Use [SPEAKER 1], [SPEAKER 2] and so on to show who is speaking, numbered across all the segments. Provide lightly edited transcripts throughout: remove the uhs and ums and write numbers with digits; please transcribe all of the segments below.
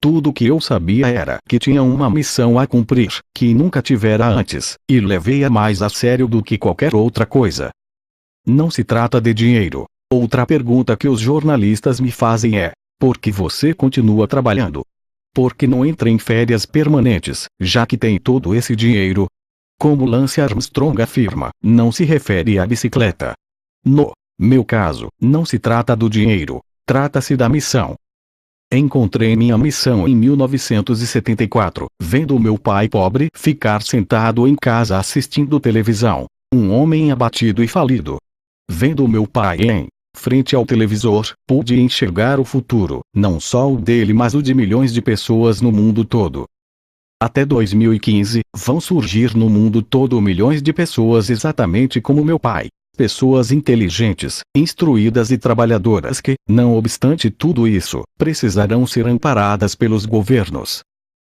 [SPEAKER 1] Tudo o que eu sabia era que tinha uma missão a cumprir, que nunca tivera antes, e levei-a mais a sério do que qualquer outra coisa. Não se trata de dinheiro. Outra pergunta que os jornalistas me fazem é: por que você continua trabalhando? Por que não entra em férias permanentes, já que tem todo esse dinheiro? Como Lance Armstrong afirma, não se refere à bicicleta. No meu caso, não se trata do dinheiro, trata-se da missão. Encontrei minha missão em 1974, vendo meu pai pobre ficar sentado em casa assistindo televisão. Um homem abatido e falido. Vendo meu pai em frente ao televisor, pude enxergar o futuro, não só o dele mas o de milhões de pessoas no mundo todo. Até 2015, vão surgir no mundo todo milhões de pessoas exatamente como meu pai. Pessoas inteligentes, instruídas e trabalhadoras que, não obstante tudo isso, precisarão ser amparadas pelos governos.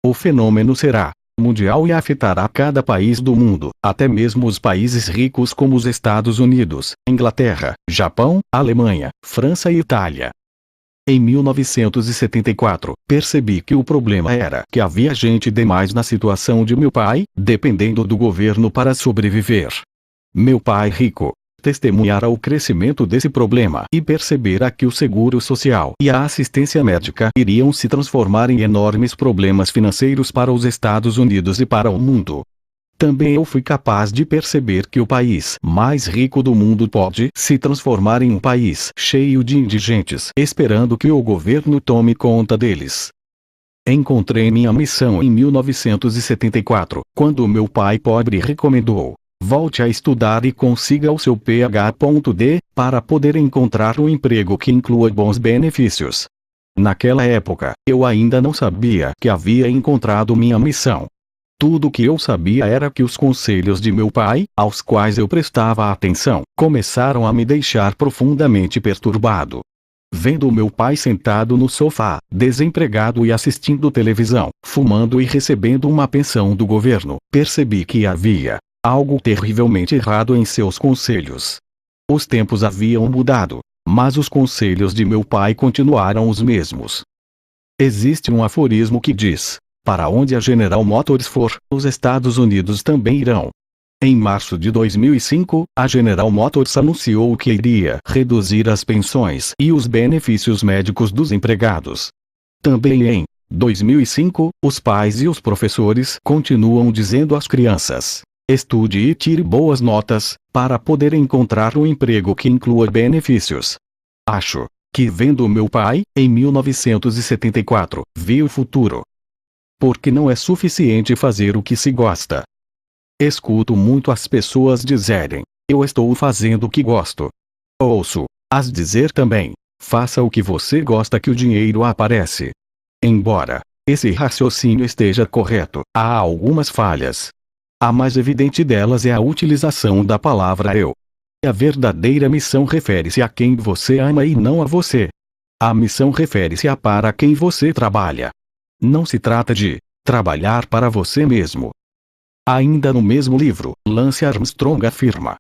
[SPEAKER 1] O fenômeno será mundial e afetará cada país do mundo, até mesmo os países ricos como os Estados Unidos, Inglaterra, Japão, Alemanha, França e Itália. Em 1974, percebi que o problema era que havia gente demais na situação de meu pai, dependendo do governo para sobreviver. Meu pai rico testemunhara o crescimento desse problema e percebera que o seguro social e a assistência médica iriam se transformar em enormes problemas financeiros para os Estados Unidos e para o mundo. Também eu fui capaz de perceber que o país mais rico do mundo pode se transformar em um país cheio de indigentes, esperando que o governo tome conta deles. Encontrei minha missão em 1974, quando meu pai pobre recomendou: volte a estudar e consiga o seu PhD, para poder encontrar um emprego que inclua bons benefícios. Naquela época, eu ainda não sabia que havia encontrado minha missão. Tudo o que eu sabia era que os conselhos de meu pai, aos quais eu prestava atenção, começaram a me deixar profundamente perturbado. Vendo meu pai sentado no sofá, desempregado e assistindo televisão, fumando e recebendo uma pensão do governo, percebi que havia algo terrivelmente errado em seus conselhos. Os tempos haviam mudado, mas os conselhos de meu pai continuaram os mesmos. Existe um aforismo que diz: para onde a General Motors for, os Estados Unidos também irão. Em março de 2005, a General Motors anunciou que iria reduzir as pensões e os benefícios médicos dos empregados. Também em 2005, os pais e os professores continuam dizendo às crianças: estude e tire boas notas, para poder encontrar um emprego que inclua benefícios. Acho que, vendo meu pai, em 1974, vi o futuro. Porque não é suficiente fazer o que se gosta. Escuto muito as pessoas dizerem: eu estou fazendo o que gosto. Ouço as dizer também: faça o que você gosta que o dinheiro aparece. Embora esse raciocínio esteja correto, há algumas falhas. A mais evidente delas é a utilização da palavra eu. A verdadeira missão refere-se a quem você ama e não a você. A missão refere-se a para quem você trabalha. Não se trata de trabalhar para você mesmo. Ainda no mesmo livro, Lance Armstrong afirma: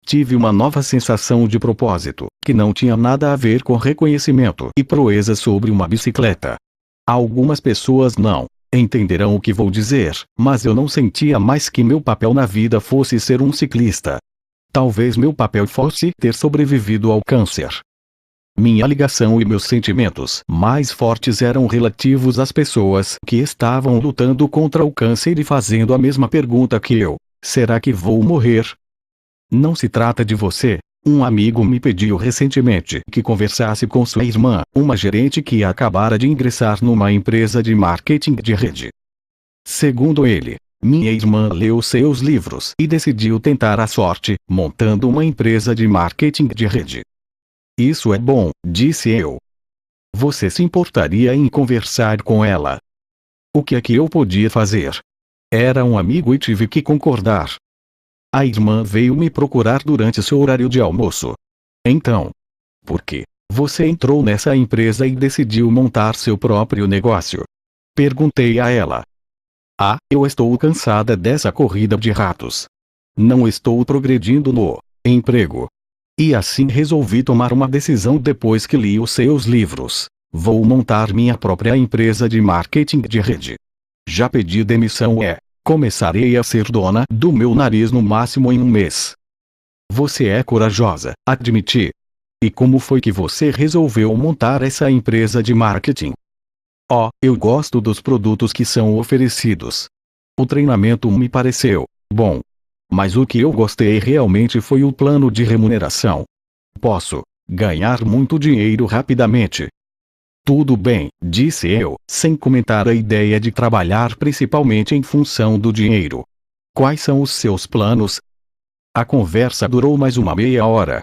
[SPEAKER 1] tive uma nova sensação de propósito, que não tinha nada a ver com reconhecimento e proeza sobre uma bicicleta. Algumas pessoas não entenderão o que vou dizer, mas eu não sentia mais que meu papel na vida fosse ser um ciclista. Talvez meu papel fosse ter sobrevivido ao câncer. Minha ligação e meus sentimentos mais fortes eram relativos às pessoas que estavam lutando contra o câncer e fazendo a mesma pergunta que eu: será que vou morrer? Não se trata de você. Um amigo me pediu recentemente que conversasse com sua irmã, uma gerente que acabara de ingressar numa empresa de marketing de rede. Segundo ele, minha irmã leu seus livros e decidiu tentar a sorte, montando uma empresa de marketing de rede. Isso é bom, disse eu. Você se importaria em conversar com ela? O que é que eu podia fazer? Era um amigo e tive que concordar. A irmã veio me procurar durante seu horário de almoço. Então, por que você entrou nessa empresa e decidiu montar seu próprio negócio? Perguntei a ela. Eu estou cansada dessa corrida de ratos. Não estou progredindo no emprego. E assim resolvi tomar uma decisão depois que li os seus livros. Vou montar minha própria empresa de marketing de rede. Já pedi demissão e começarei a ser dona do meu nariz no máximo em um mês. Você é corajosa, admiti. E como foi que você resolveu montar essa empresa de marketing? Oh, eu gosto dos produtos que são oferecidos. O treinamento me pareceu bom. Mas o que eu gostei realmente foi o plano de remuneração. Posso ganhar muito dinheiro rapidamente. Tudo bem, disse eu, sem comentar a ideia de trabalhar principalmente em função do dinheiro. Quais são os seus planos? A conversa durou mais uma meia hora.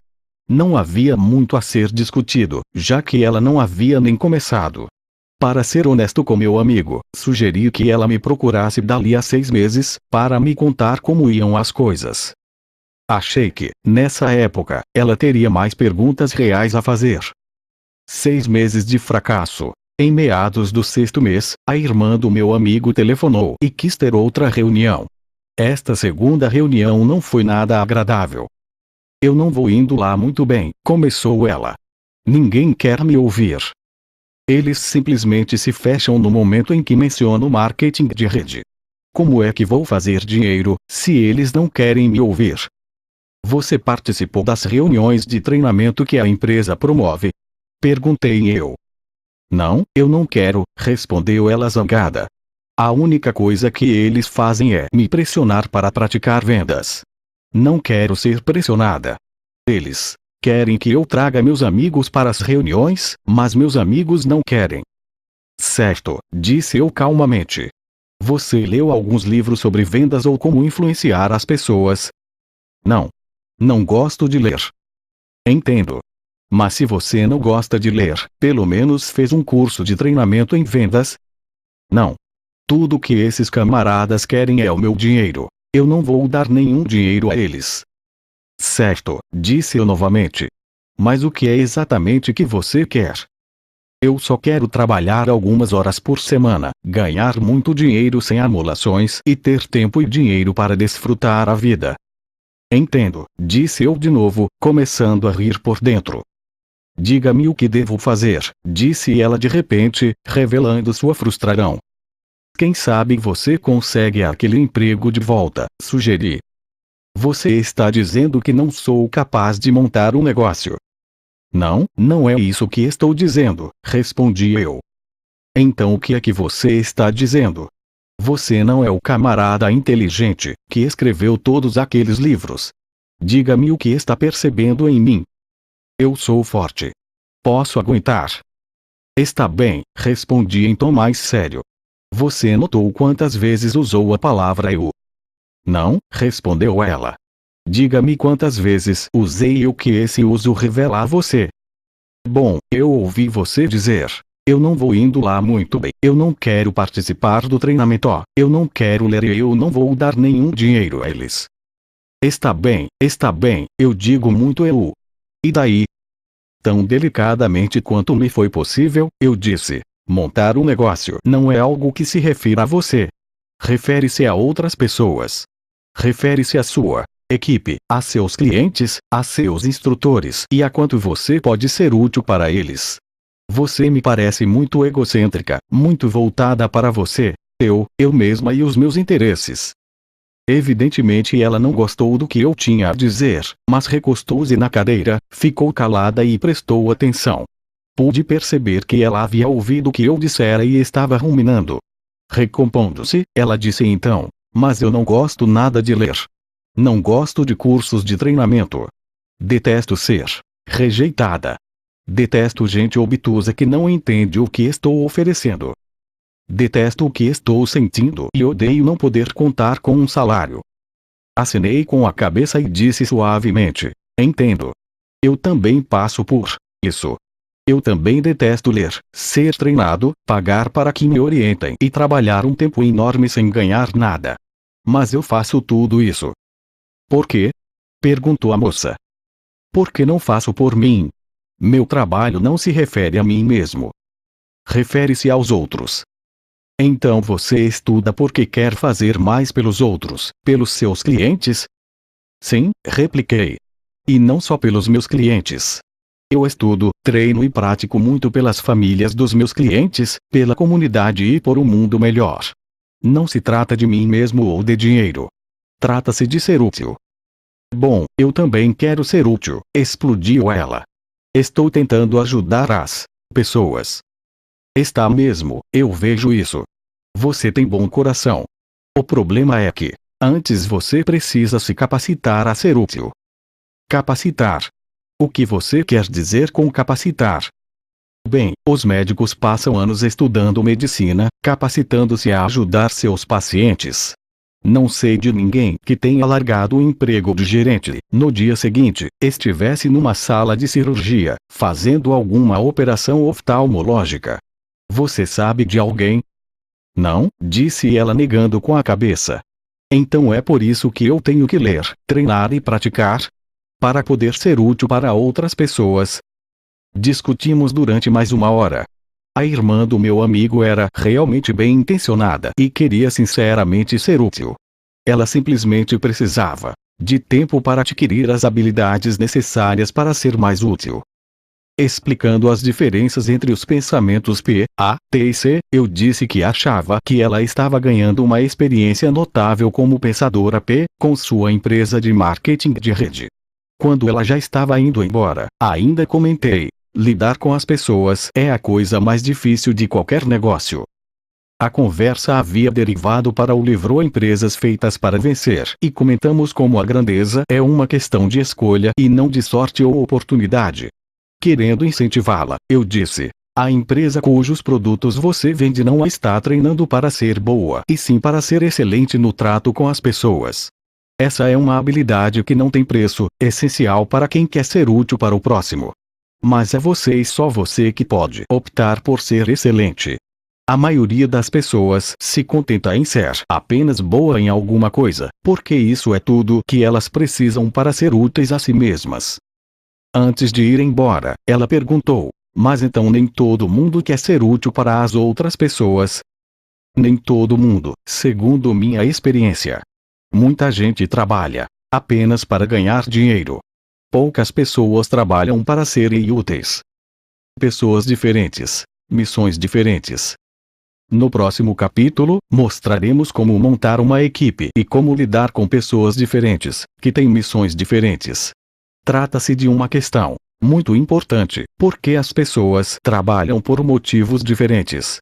[SPEAKER 1] Não havia muito a ser discutido, já que ela não havia nem começado. Para ser honesto com meu amigo, sugeri que ela me procurasse dali a 6 meses, para me contar como iam as coisas. Achei que, nessa época, ela teria mais perguntas reais a fazer. 6 meses de fracasso. Em meados do 6º mês, a irmã do meu amigo telefonou e quis ter outra reunião. Esta segunda reunião não foi nada agradável. Eu não vou indo lá muito bem, começou ela. Ninguém quer me ouvir. Eles simplesmente se fecham no momento em que menciono marketing de rede. Como é que vou fazer dinheiro, se eles não querem me ouvir? Você participou das reuniões de treinamento que a empresa promove? Perguntei eu. Não, eu não quero, respondeu ela zangada. A única coisa que eles fazem é me pressionar para praticar vendas. Não quero ser pressionada. Eles querem que eu traga meus amigos para as reuniões, mas meus amigos não querem. Certo, disse eu calmamente. Você leu alguns livros sobre vendas ou como influenciar as pessoas? Não. Não gosto de ler. Entendo. Mas se você não gosta de ler, pelo menos fez um curso de treinamento em vendas? Não. Tudo que esses camaradas querem é o meu dinheiro. Eu não vou dar nenhum dinheiro a eles. Certo, disse eu novamente. Mas o que é exatamente que você quer? Eu só quero trabalhar algumas horas por semana, ganhar muito dinheiro sem amolações e ter tempo e dinheiro para desfrutar a vida. Entendo, disse eu de novo, começando a rir por dentro. Diga-me o que devo fazer, disse ela de repente, revelando sua frustração. Quem sabe você consegue aquele emprego de volta, sugeri. Você está dizendo que não sou capaz de montar um negócio. Não, não é isso que estou dizendo, respondi eu. Então o que é que você está dizendo? Você não é o camarada inteligente, que escreveu todos aqueles livros. Diga-me o que está percebendo em mim. Eu sou forte. Posso aguentar. Está bem, respondi em tom mais sério. Você notou quantas vezes usou a palavra eu? Não, respondeu ela. Diga-me quantas vezes usei o que esse uso revela a você. Bom, eu ouvi você dizer. Eu não vou indo lá muito bem. Eu não quero participar do treinamento. Eu não quero ler e eu não vou dar nenhum dinheiro a eles. Está bem, eu digo muito eu. E daí? Tão delicadamente quanto me foi possível, eu disse. Montar um negócio não é algo que se refira a você. Refere-se a outras pessoas. Refere-se à sua equipe, a seus clientes, a seus instrutores e a quanto você pode ser útil para eles. Você me parece muito egocêntrica, muito voltada para você, eu mesma e os meus interesses. Evidentemente ela não gostou do que eu tinha a dizer, mas recostou-se na cadeira, ficou calada e prestou atenção. Pude perceber que ela havia ouvido o que eu dissera e estava ruminando. Recompondo-se, ela disse então, mas eu não gosto nada de ler. Não gosto de cursos de treinamento. Detesto ser rejeitada. Detesto gente obtusa que não entende o que estou oferecendo. Detesto o que estou sentindo e odeio não poder contar com um salário. Acenei com a cabeça e disse suavemente, entendo. Eu também passo por isso. Eu também detesto ler, ser treinado, pagar para que me orientem e trabalhar um tempo enorme sem ganhar nada. Mas eu faço tudo isso. Por quê? Perguntou a moça. Por que não faço por mim? Meu trabalho não se refere a mim mesmo. Refere-se aos outros. Então você estuda porque quer fazer mais pelos outros, pelos seus clientes? Sim, repliquei. E não só pelos meus clientes. Eu estudo, treino e pratico muito pelas famílias dos meus clientes, pela comunidade e por um mundo melhor. Não se trata de mim mesmo ou de dinheiro. Trata-se de ser útil. Bom, eu também quero ser útil, explodiu ela. Estou tentando ajudar as pessoas. Está mesmo, eu vejo isso. Você tem bom coração. O problema é que, antes você precisa se capacitar a ser útil. Capacitar. O que você quer dizer com capacitar? Bem, os médicos passam anos estudando medicina, capacitando-se a ajudar seus pacientes. Não sei de ninguém que tenha largado o emprego de gerente, no dia seguinte, estivesse numa sala de cirurgia, fazendo alguma operação oftalmológica. Você sabe de alguém? Não, disse ela negando com a cabeça. Então é por isso que eu tenho que ler, treinar e praticar? Para poder ser útil para outras pessoas. Discutimos durante mais uma hora. A irmã do meu amigo era realmente bem intencionada e queria sinceramente ser útil. Ela simplesmente precisava de tempo para adquirir as habilidades necessárias para ser mais útil. Explicando as diferenças entre os pensamentos P, A, T e C, eu disse que achava que ela estava ganhando uma experiência notável como pensadora P, com sua empresa de marketing de rede. Quando ela já estava indo embora, ainda comentei: lidar com as pessoas é a coisa mais difícil de qualquer negócio. A conversa havia derivado para o livro Empresas Feitas para Vencer, e comentamos como a grandeza é uma questão de escolha e não de sorte ou oportunidade. Querendo incentivá-la, eu disse: a empresa cujos produtos você vende não a está treinando para ser boa, e sim para ser excelente no trato com as pessoas. Essa é uma habilidade que não tem preço, essencial para quem quer ser útil para o próximo. Mas é você e só você que pode optar por ser excelente. A maioria das pessoas se contenta em ser apenas boa em alguma coisa, porque isso é tudo que elas precisam para ser úteis a si mesmas. Antes de ir embora, ela perguntou: mas então nem todo mundo quer ser útil para as outras pessoas? Nem todo mundo, segundo minha experiência. Muita gente trabalha apenas para ganhar dinheiro. Poucas pessoas trabalham para serem úteis. Pessoas diferentes, missões diferentes. No próximo capítulo, mostraremos como montar uma equipe e como lidar com pessoas diferentes, que têm missões diferentes. Trata-se de uma questão muito importante, porque as pessoas trabalham por motivos diferentes.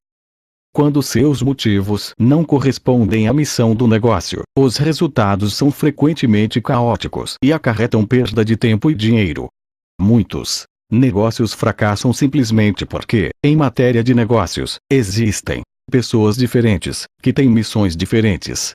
[SPEAKER 1] Quando seus motivos não correspondem à missão do negócio, os resultados são frequentemente caóticos e acarretam perda de tempo e dinheiro. Muitos negócios fracassam simplesmente porque, em matéria de negócios, existem pessoas diferentes, que têm missões diferentes.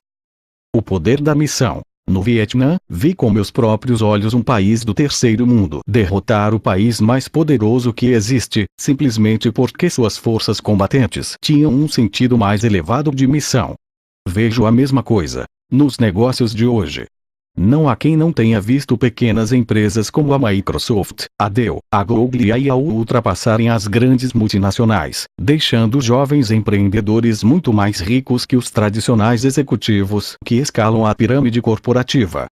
[SPEAKER 1] O poder da missão. No Vietnã, vi com meus próprios olhos um país do terceiro mundo derrotar o país mais poderoso que existe, simplesmente porque suas forças combatentes tinham um sentido mais elevado de missão. Vejo a mesma coisa nos negócios de hoje. Não há quem não tenha visto pequenas empresas como a Microsoft, a Dell, a Google e a Yahoo ultrapassarem as grandes multinacionais, deixando jovens empreendedores muito mais ricos que os tradicionais executivos que escalam a pirâmide corporativa.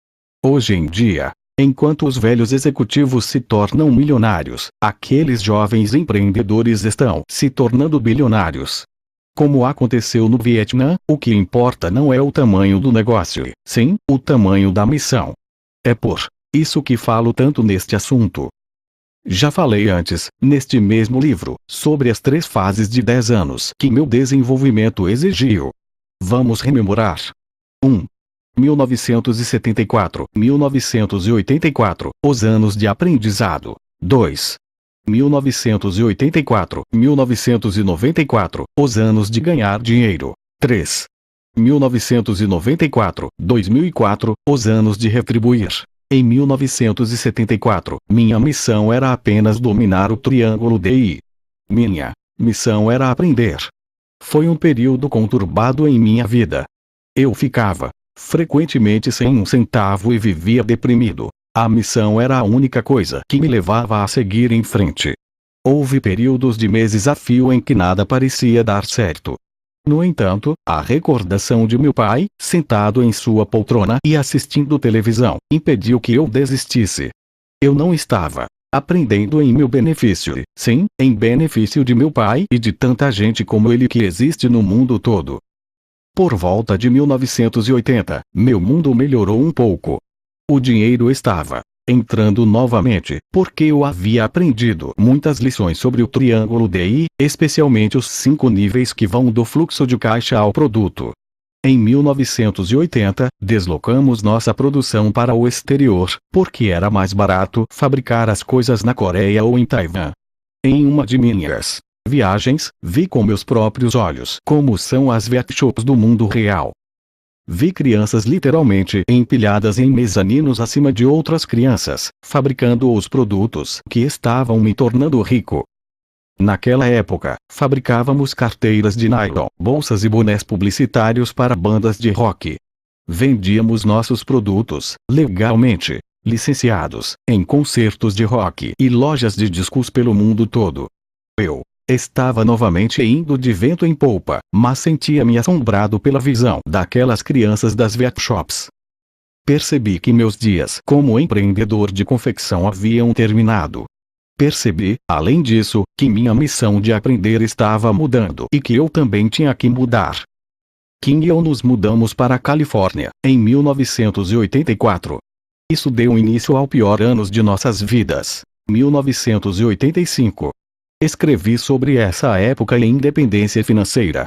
[SPEAKER 1] Hoje em dia, enquanto os velhos executivos se tornam milionários, aqueles jovens empreendedores estão se tornando bilionários. Como aconteceu no Vietnã, o que importa não é o tamanho do negócio, sim, o tamanho da missão. É por isso que falo tanto neste assunto. Já falei antes, neste mesmo livro, sobre as 3 fases de 10 anos que meu desenvolvimento exigiu. Vamos rememorar. 1. 1974, 1984, os anos de aprendizado. 2. 1984, 1994, os anos de ganhar dinheiro. 3. 1994, 2004, os anos de retribuir. Em 1974, minha missão era apenas dominar o triângulo DI. Minha missão era aprender. Foi um período conturbado em minha vida. Eu ficava frequentemente sem um centavo e vivia deprimido. A missão era a única coisa que me levava a seguir em frente. Houve períodos de meses a fio em que nada parecia dar certo. No entanto, a recordação de meu pai, sentado em sua poltrona e assistindo televisão, impediu que eu desistisse. Eu não estava aprendendo em meu benefício, sim, em benefício de meu pai e de tanta gente como ele que existe no mundo todo. Por volta de 1980, meu mundo melhorou um pouco. O dinheiro estava entrando novamente, porque eu havia aprendido muitas lições sobre o triângulo DI, especialmente os 5 níveis que vão do fluxo de caixa ao produto. Em 1980, deslocamos nossa produção para o exterior, porque era mais barato fabricar as coisas na Coreia ou em Taiwan. Em uma de minhas viagens, vi com meus próprios olhos como são as workshops do mundo real. Vi crianças literalmente empilhadas em mezaninos acima de outras crianças, fabricando os produtos que estavam me tornando rico. Naquela época, fabricávamos carteiras de nylon, bolsas e bonés publicitários para bandas de rock. Vendíamos nossos produtos, legalmente, licenciados, em concertos de rock e lojas de discos pelo mundo todo. Eu estava novamente indo de vento em polpa, mas sentia-me assombrado pela visão daquelas crianças das workshops. Percebi que meus dias como empreendedor de confecção haviam terminado. Percebi, além disso, que minha missão de aprender estava mudando e que eu também tinha que mudar. Kim e eu nos mudamos para a Califórnia, em 1984. Isso deu início ao pior ano de nossas vidas, 1985. Escrevi sobre essa época em Independência Financeira.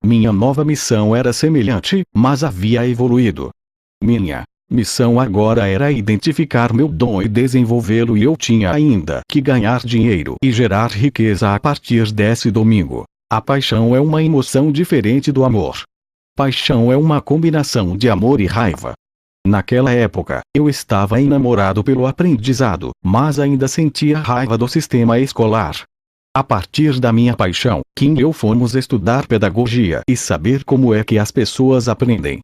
[SPEAKER 1] Minha nova missão era semelhante, mas havia evoluído. Minha missão agora era identificar meu dom e desenvolvê-lo, e eu tinha ainda que ganhar dinheiro e gerar riqueza a partir desse domingo. A paixão é uma emoção diferente do amor. Paixão é uma combinação de amor e raiva. Naquela época, eu estava enamorado pelo aprendizado, mas ainda sentia raiva do sistema escolar. A partir da minha paixão, Kim e eu fomos estudar pedagogia e saber como é que as pessoas aprendem.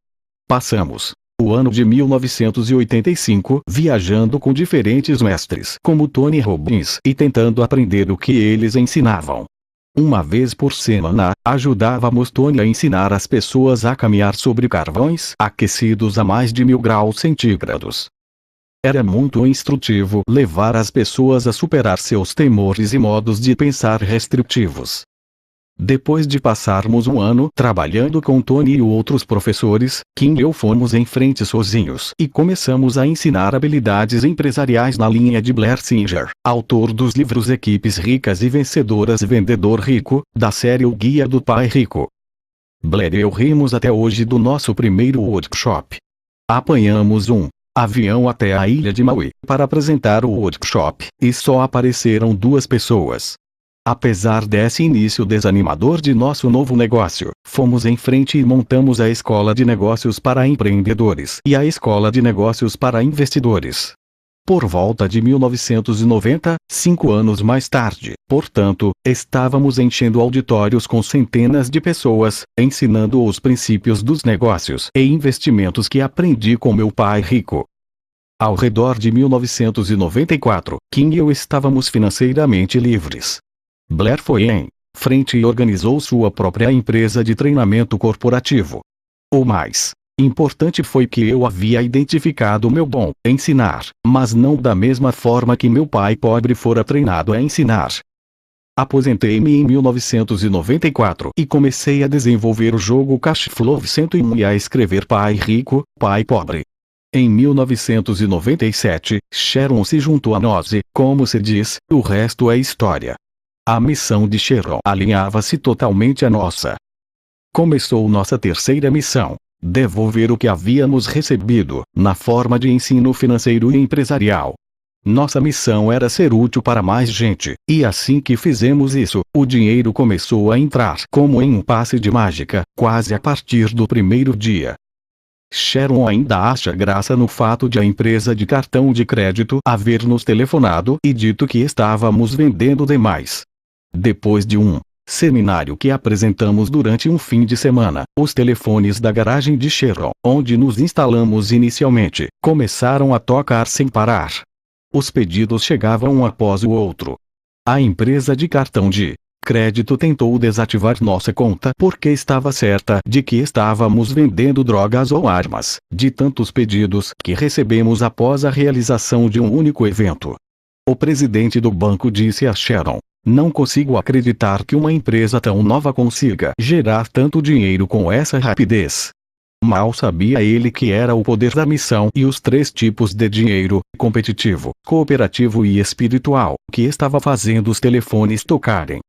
[SPEAKER 1] Passamos o ano de 1985 viajando com diferentes mestres como Tony Robbins e tentando aprender o que eles ensinavam. Uma vez por semana, ajudávamos Tony a ensinar as pessoas a caminhar sobre carvões aquecidos a mais de 1000 graus centígrados. Era muito instrutivo levar as pessoas a superar seus temores e modos de pensar restritivos. Depois de passarmos um ano trabalhando com Tony e outros professores, Kim e eu fomos em frente sozinhos e começamos a ensinar habilidades empresariais na linha de Blair Singer, autor dos livros Equipes Ricas e Vencedoras e Vendedor Rico, da série O Guia do Pai Rico. Blair e eu rimos até hoje do nosso primeiro workshop. Apanhamos um avião até a ilha de Maui para apresentar o workshop, e só apareceram 2 pessoas. Apesar desse início desanimador de nosso novo negócio, fomos em frente e montamos a Escola de Negócios para Empreendedores e a Escola de Negócios para Investidores. Por volta de 1990, 5 anos mais tarde, portanto, estávamos enchendo auditórios com centenas de pessoas, ensinando os princípios dos negócios e investimentos que aprendi com meu pai rico. Ao redor de 1994, Kim e eu estávamos financeiramente livres. Blair foi em frente e organizou sua própria empresa de treinamento corporativo. O mais importante foi que eu havia identificado meu dom, ensinar, mas não da mesma forma que meu pai pobre fora treinado a ensinar. Aposentei-me em 1994 e comecei a desenvolver o jogo Cash Flow 101 e a escrever Pai Rico, Pai Pobre. Em 1997, Sharon se juntou a nós e, como se diz, o resto é história. A missão de Sharon alinhava-se totalmente à nossa. Começou nossa terceira missão: devolver o que havíamos recebido, na forma de ensino financeiro e empresarial. Nossa missão era ser útil para mais gente, e assim que fizemos isso, o dinheiro começou a entrar como em um passe de mágica, quase a partir do primeiro dia. Sharon ainda acha graça no fato de a empresa de cartão de crédito haver nos telefonado e dito que estávamos vendendo demais. Depois de um seminário que apresentamos durante um fim de semana, os telefones da garagem de Sharon, onde nos instalamos inicialmente, começaram a tocar sem parar. Os pedidos chegavam um após o outro. A empresa de cartão de crédito tentou desativar nossa conta porque estava certa de que estávamos vendendo drogas ou armas, de tantos pedidos que recebemos após a realização de um único evento. O presidente do banco disse a Sharon: "Não consigo acreditar que uma empresa tão nova consiga gerar tanto dinheiro com essa rapidez." Mal sabia ele que era o poder da missão e os 3 tipos de dinheiro, competitivo, cooperativo e espiritual, que estava fazendo os telefones tocarem.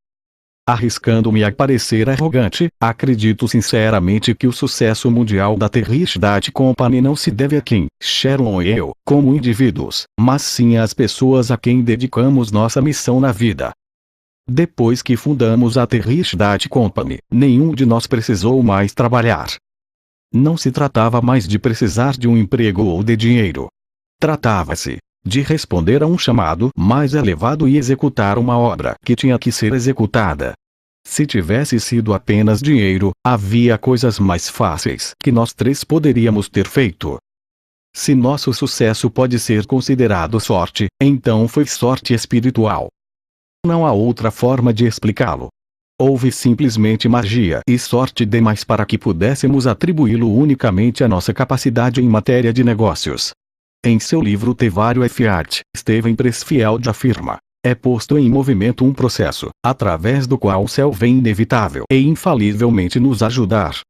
[SPEAKER 1] Arriscando-me a parecer arrogante, acredito sinceramente que o sucesso mundial da The Rich Dad Company não se deve a quem, Sharon e eu, como indivíduos, mas sim às pessoas a quem dedicamos nossa missão na vida. Depois que fundamos a The Rich Dad Company, nenhum de nós precisou mais trabalhar. Não se tratava mais de precisar de um emprego ou de dinheiro. Tratava-se de responder a um chamado mais elevado e executar uma obra que tinha que ser executada. Se tivesse sido apenas dinheiro, havia coisas mais fáceis que nós 3 poderíamos ter feito. Se nosso sucesso pode ser considerado sorte, então foi sorte espiritual. Não há outra forma de explicá-lo. Houve simplesmente magia e sorte demais para que pudéssemos atribuí-lo unicamente à nossa capacidade em matéria de negócios. Em seu livro The Value of Art, Steven Pressfield afirma: "É posto em movimento um processo, através do qual o céu vem inevitável e infalivelmente nos ajudar.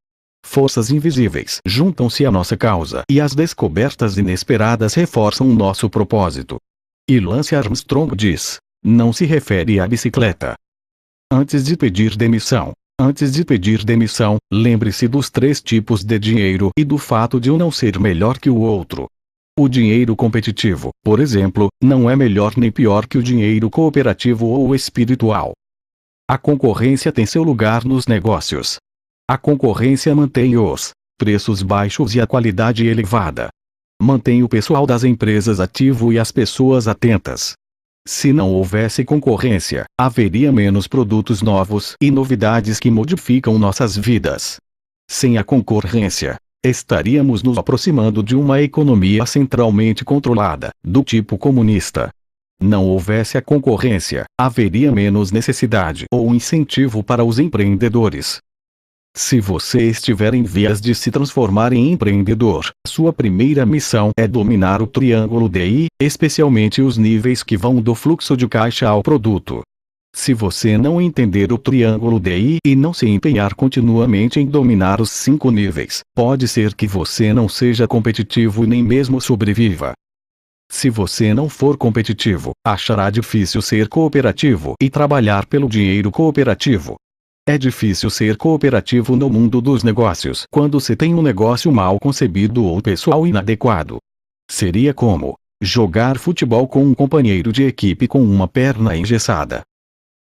[SPEAKER 1] Forças invisíveis juntam-se à nossa causa e as descobertas inesperadas reforçam nosso propósito." E Lance Armstrong diz: "Não se refere à bicicleta." Antes de pedir demissão, lembre-se dos 3 tipos de dinheiro e do fato de um não ser melhor que o outro. O dinheiro competitivo, por exemplo, não é melhor nem pior que o dinheiro cooperativo ou espiritual. A concorrência tem seu lugar nos negócios. A concorrência mantém os preços baixos e a qualidade elevada. Mantém o pessoal das empresas ativo e as pessoas atentas. Se não houvesse concorrência, haveria menos produtos novos e novidades que modificam nossas vidas. Sem a concorrência, estaríamos nos aproximando de uma economia centralmente controlada, do tipo comunista. Não houvesse a concorrência, haveria menos necessidade ou incentivo para os empreendedores. Se você estiver em vias de se transformar em empreendedor, sua primeira missão é dominar o triângulo DI, especialmente os níveis que vão do fluxo de caixa ao produto. Se você não entender o triângulo DI e não se empenhar continuamente em dominar os 5 níveis, pode ser que você não seja competitivo e nem mesmo sobreviva. Se você não for competitivo, achará difícil ser cooperativo e trabalhar pelo dinheiro cooperativo. É difícil ser cooperativo no mundo dos negócios quando se tem um negócio mal concebido ou pessoal inadequado. Seria como jogar futebol com um companheiro de equipe com uma perna engessada.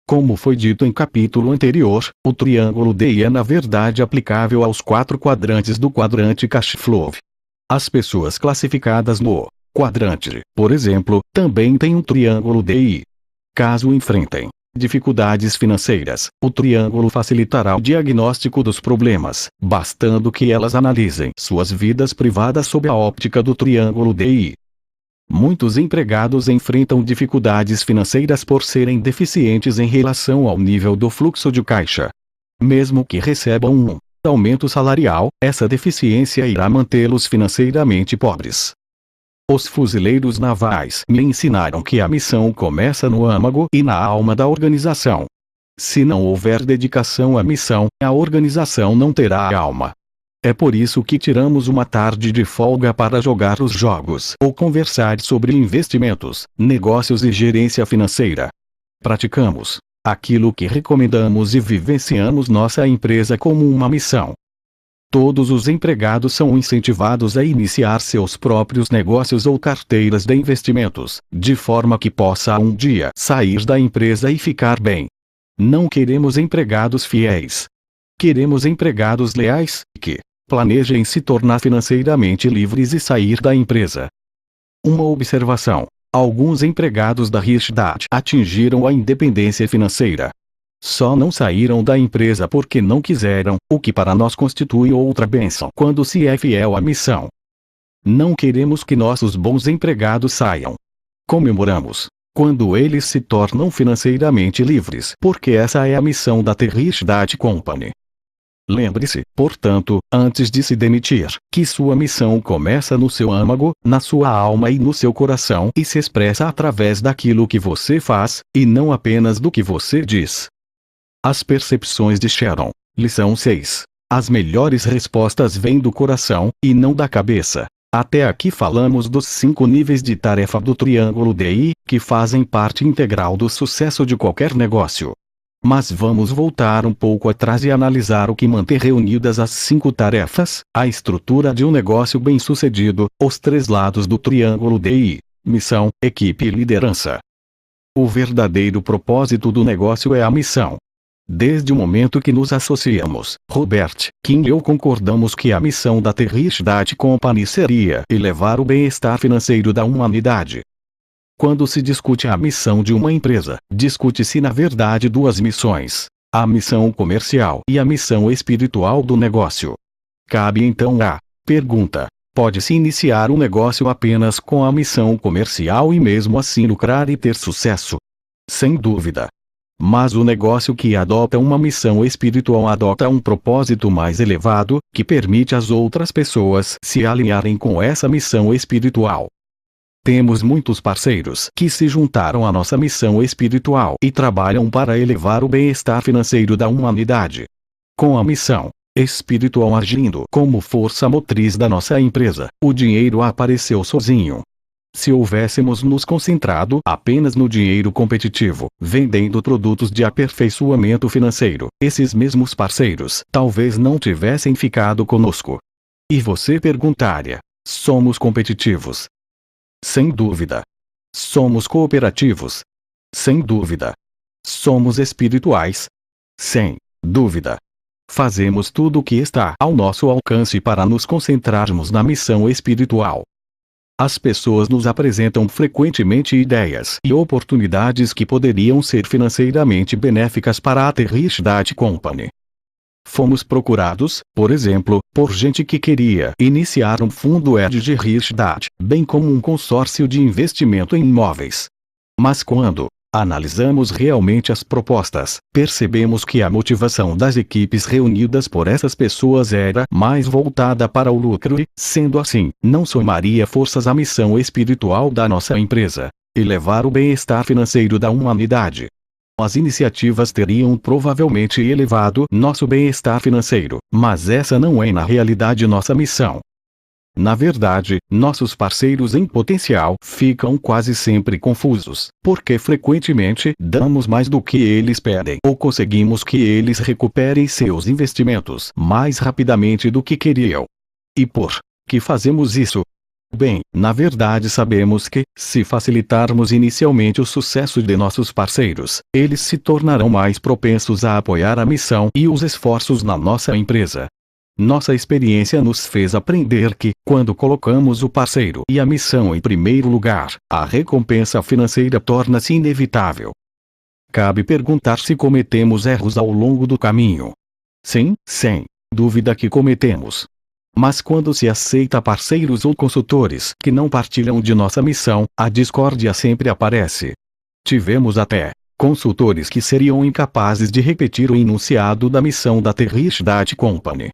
[SPEAKER 1] Como foi dito em capítulo anterior, o triângulo DI é na verdade aplicável aos 4 quadrantes do quadrante cash flow. As pessoas classificadas no quadrante, por exemplo, também têm um triângulo DI. Caso enfrentem dificuldades financeiras, o triângulo facilitará o diagnóstico dos problemas, bastando que elas analisem suas vidas privadas sob a óptica do triângulo DI. Muitos empregados enfrentam dificuldades financeiras por serem deficientes em relação ao nível do fluxo de caixa. Mesmo que recebam um aumento salarial, essa deficiência irá mantê-los financeiramente pobres. Os fuzileiros navais me ensinaram que a missão começa no âmago e na alma da organização. Se não houver dedicação à missão, a organização não terá alma. É por isso que tiramos uma tarde de folga para jogar os jogos ou conversar sobre investimentos, negócios e gerência financeira. Praticamos aquilo que recomendamos e vivenciamos nossa empresa como uma missão. Todos os empregados são incentivados a iniciar seus próprios negócios ou carteiras de investimentos, de forma que possa um dia sair da empresa e ficar bem. Não queremos empregados fiéis. Queremos empregados leais, que planejem se tornar financeiramente livres e sair da empresa. Uma observação: alguns empregados da Rich Dad atingiram a independência financeira. Só não saíram da empresa porque não quiseram, o que para nós constitui outra bênção quando se é fiel à missão. Não queremos que nossos bons empregados saiam. Comemoramos quando eles se tornam financeiramente livres, porque essa é a missão da The Rich Dad Company. Lembre-se, portanto, antes de se demitir, que sua missão começa no seu âmago, na sua alma e no seu coração e se expressa através daquilo que você faz, e não apenas do que você diz. As percepções de Sharon. Lição 6. As melhores respostas vêm do coração, e não da cabeça. Até aqui falamos dos 5 níveis de tarefa do triângulo DI, que fazem parte integral do sucesso de qualquer negócio. Mas vamos voltar um pouco atrás e analisar o que mantém reunidas as 5 tarefas, a estrutura de um negócio bem-sucedido, os 3 lados do triângulo DI: missão, equipe e liderança. O verdadeiro propósito do negócio é a missão. Desde o momento que nos associamos, Robert, Kim e eu concordamos que a missão da The Rich Dad Company seria elevar o bem-estar financeiro da humanidade. Quando se discute a missão de uma empresa, discute-se na verdade 2 missões: a missão comercial e a missão espiritual do negócio. Cabe então a pergunta: pode-se iniciar um negócio apenas com a missão comercial e mesmo assim lucrar e ter sucesso? Sem dúvida. Mas o negócio que adota uma missão espiritual adota um propósito mais elevado, que permite às outras pessoas se alinharem com essa missão espiritual. Temos muitos parceiros que se juntaram à nossa missão espiritual e trabalham para elevar o bem-estar financeiro da humanidade. Com a missão espiritual agindo como força motriz da nossa empresa, o dinheiro apareceu sozinho. Se houvéssemos nos concentrado apenas no dinheiro competitivo, vendendo produtos de aperfeiçoamento financeiro, esses mesmos parceiros talvez não tivessem ficado conosco. E você perguntaria: somos competitivos? Sem dúvida. Somos cooperativos? Sem dúvida. Somos espirituais? Sem dúvida. Fazemos tudo o que está ao nosso alcance para nos concentrarmos na missão espiritual. As pessoas nos apresentam frequentemente ideias e oportunidades que poderiam ser financeiramente benéficas para a The Rich Dad Company. Fomos procurados, por exemplo, por gente que queria iniciar um fundo de Rich Dad, bem como um consórcio de investimento em imóveis. Mas quando analisamos realmente as propostas, percebemos que a motivação das equipes reunidas por essas pessoas era mais voltada para o lucro e, sendo assim, não somaria forças à missão espiritual da nossa empresa: elevar o bem-estar financeiro da humanidade. As iniciativas teriam provavelmente elevado nosso bem-estar financeiro, mas essa não é na realidade nossa missão. Na verdade, nossos parceiros em potencial ficam quase sempre confusos, porque frequentemente damos mais do que eles pedem ou conseguimos que eles recuperem seus investimentos mais rapidamente do que queriam. E por que fazemos isso? Bem, na verdade sabemos que, se facilitarmos inicialmente o sucesso de nossos parceiros, eles se tornarão mais propensos a apoiar a missão e os esforços na nossa empresa. Nossa experiência nos fez aprender que, quando colocamos o parceiro e a missão em primeiro lugar, a recompensa financeira torna-se inevitável. Cabe perguntar se cometemos erros ao longo do caminho. Sim, sem dúvida que cometemos. Mas quando se aceita parceiros ou consultores que não partilham de nossa missão, a discórdia sempre aparece. Tivemos até consultores que seriam incapazes de repetir o enunciado da missão da The Rich Dad Company.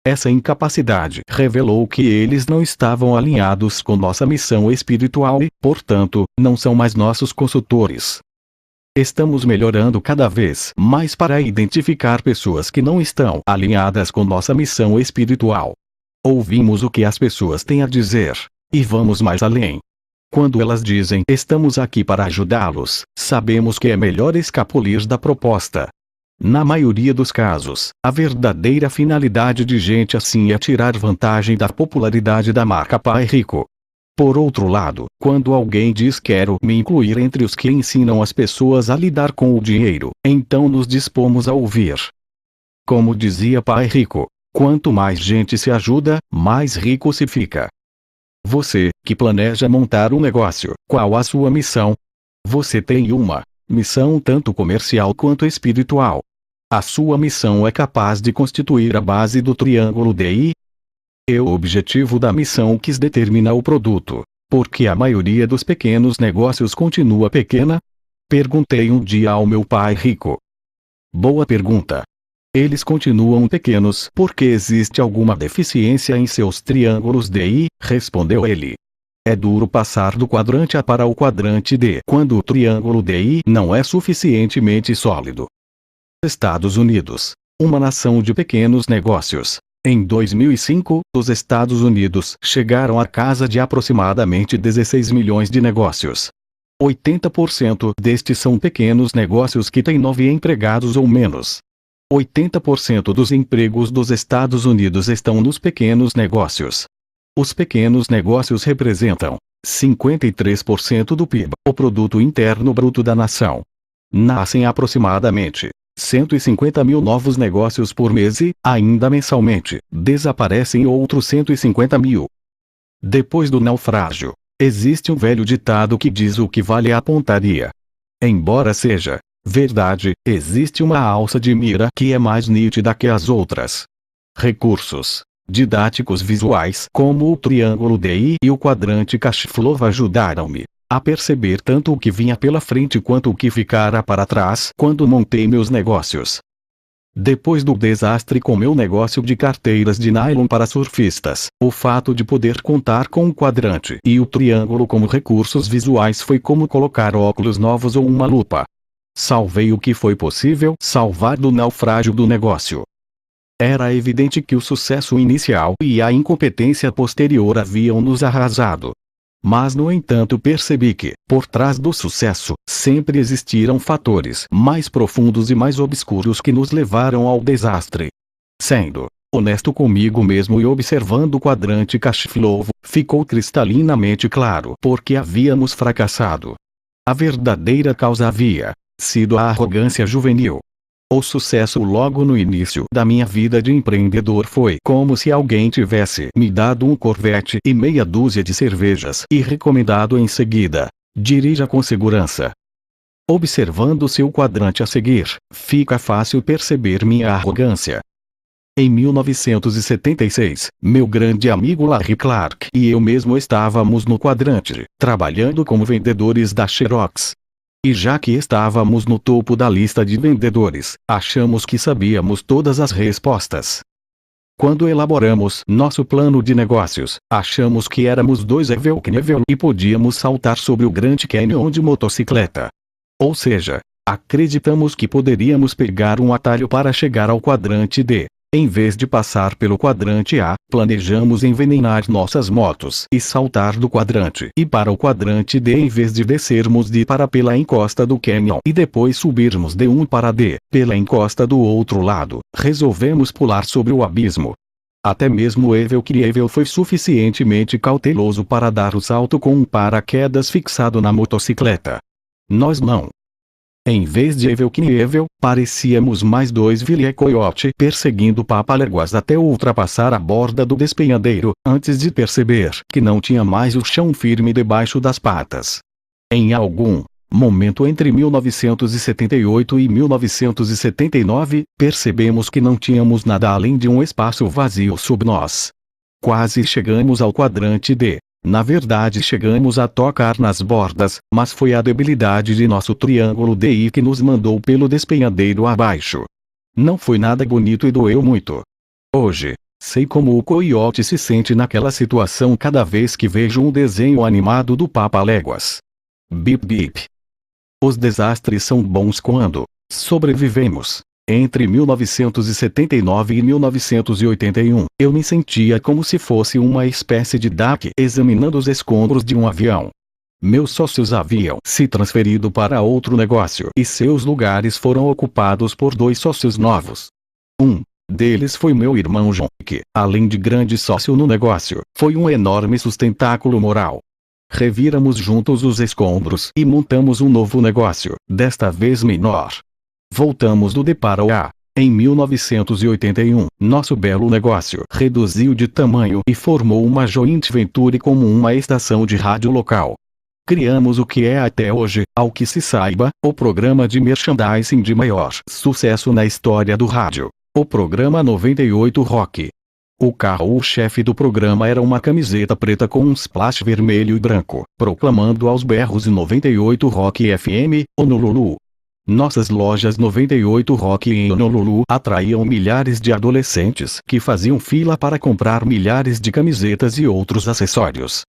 [SPEAKER 1] Essa incapacidade revelou que eles não estavam alinhados com nossa missão espiritual e, portanto, não são mais nossos consultores. Estamos melhorando cada vez mais para identificar pessoas que não estão alinhadas com nossa missão espiritual. Ouvimos o que as pessoas têm a dizer, e vamos mais além. Quando elas dizem "estamos aqui para ajudá-los", sabemos que é melhor escapulir da proposta. Na maioria dos casos, a verdadeira finalidade de gente assim é tirar vantagem da popularidade da marca Pai Rico. Por outro lado, quando alguém diz "quero me incluir entre os que ensinam as pessoas a lidar com o dinheiro", então nos dispomos a ouvir. Como dizia Pai Rico, quanto mais gente se ajuda, mais rico se fica. Você, que planeja montar um negócio, qual a sua missão? Você tem uma missão tanto comercial quanto espiritual. A sua missão é capaz de constituir a base do triângulo DI? É o objetivo da missão que determina o produto. Por que a maioria dos pequenos negócios continua pequena? Perguntei um dia ao meu pai rico. Boa pergunta. Eles continuam pequenos porque existe alguma deficiência em seus triângulos DI, respondeu ele. É duro passar do quadrante A para o quadrante D quando o triângulo DI não é suficientemente sólido. Estados Unidos, uma nação de pequenos negócios. Em 2005, os Estados Unidos chegaram à casa de aproximadamente 16 milhões de negócios. 80% destes são pequenos negócios que têm 9 empregados ou menos. 80% dos empregos dos Estados Unidos estão nos pequenos negócios. Os pequenos negócios representam 53% do PIB, o Produto Interno Bruto da nação. Nascem aproximadamente 150 mil novos negócios por mês e, ainda mensalmente, desaparecem outros 150 mil. Depois do naufrágio, existe um velho ditado que diz o que vale a pontaria. Embora seja verdade, existe uma alça de mira que é mais nítida que as outras. Recursos didáticos visuais como o triângulo DI e o quadrante cash flow ajudaram-me a perceber tanto o que vinha pela frente quanto o que ficara para trás quando montei meus negócios. Depois do desastre com meu negócio de carteiras de nylon para surfistas, o fato de poder contar com um quadrante e o triângulo como recursos visuais foi como colocar óculos novos ou uma lupa. Salvei o que foi possível salvar do naufrágio do negócio. Era evidente que o sucesso inicial e a incompetência posterior haviam nos arrasado. Mas no entanto percebi que, por trás do sucesso, sempre existiram fatores mais profundos e mais obscuros que nos levaram ao desastre. Sendo honesto comigo mesmo e observando o quadrante cash flow, ficou cristalinamente claro por que havíamos fracassado. A verdadeira causa havia sido a arrogância juvenil. O sucesso logo no início da minha vida de empreendedor foi como se alguém tivesse me dado um Corvette e meia dúzia de cervejas e recomendado em seguida: dirija com segurança. Observando seu quadrante a seguir, fica fácil perceber minha arrogância. Em 1976, meu grande amigo Larry Clark e eu mesmo estávamos no quadrante, trabalhando como vendedores da Xerox. E já que estávamos no topo da lista de vendedores, achamos que sabíamos todas as respostas. Quando elaboramos nosso plano de negócios, achamos que éramos dois Evel Knievel e podíamos saltar sobre o Grand Canyon de motocicleta. Ou seja, acreditamos que poderíamos pegar um atalho para chegar ao quadrante D. Em vez de passar pelo quadrante A, planejamos envenenar nossas motos e saltar do quadrante e para o quadrante D em vez de descermos de para pela encosta do canyon e depois subirmos de um para D, pela encosta do outro lado. Resolvemos pular sobre o abismo. Até mesmo Evel Knievel foi suficientemente cauteloso para dar o salto com um paraquedas fixado na motocicleta. Nós não. Em vez de Evel Knievel, parecíamos mais dois Willie Coyote perseguindo papaléguas até ultrapassar a borda do despenhadeiro, antes de perceber que não tinha mais o chão firme debaixo das patas. Em algum momento entre 1978 e 1979, percebemos que não tínhamos nada além de um espaço vazio sob nós. Quase chegamos ao quadrante D. Na verdade chegamos a tocar nas bordas, mas foi a debilidade de nosso triângulo DI que nos mandou pelo despenhadeiro abaixo. Não foi nada bonito e doeu muito. Hoje, sei como o coiote se sente naquela situação cada vez que vejo um desenho animado do Papaléguas. Bip bip. Os desastres são bons quando sobrevivemos. Entre 1979 e 1981, eu me sentia como se fosse uma espécie de DAC examinando os escombros de um avião. Meus sócios haviam se transferido para outro negócio e seus lugares foram ocupados por dois sócios novos. Um deles foi meu irmão John, que, além de grande sócio no negócio, foi um enorme sustentáculo moral. Reviramos juntos os escombros e montamos um novo negócio, desta vez menor. Voltamos do D para o A. Em 1981, nosso belo negócio reduziu de tamanho e formou uma joint venture como uma estação de rádio local. Criamos o que é até hoje, ao que se saiba, o programa de merchandising de maior sucesso na história do rádio, o programa 98 Rock. O carro-chefe do programa era uma camiseta preta com um splash vermelho e branco, proclamando aos berros 98 Rock FM, Honolulu. Nossas lojas 98 Rock em Honolulu atraíam milhares de adolescentes que faziam fila para comprar milhares de camisetas e outros acessórios.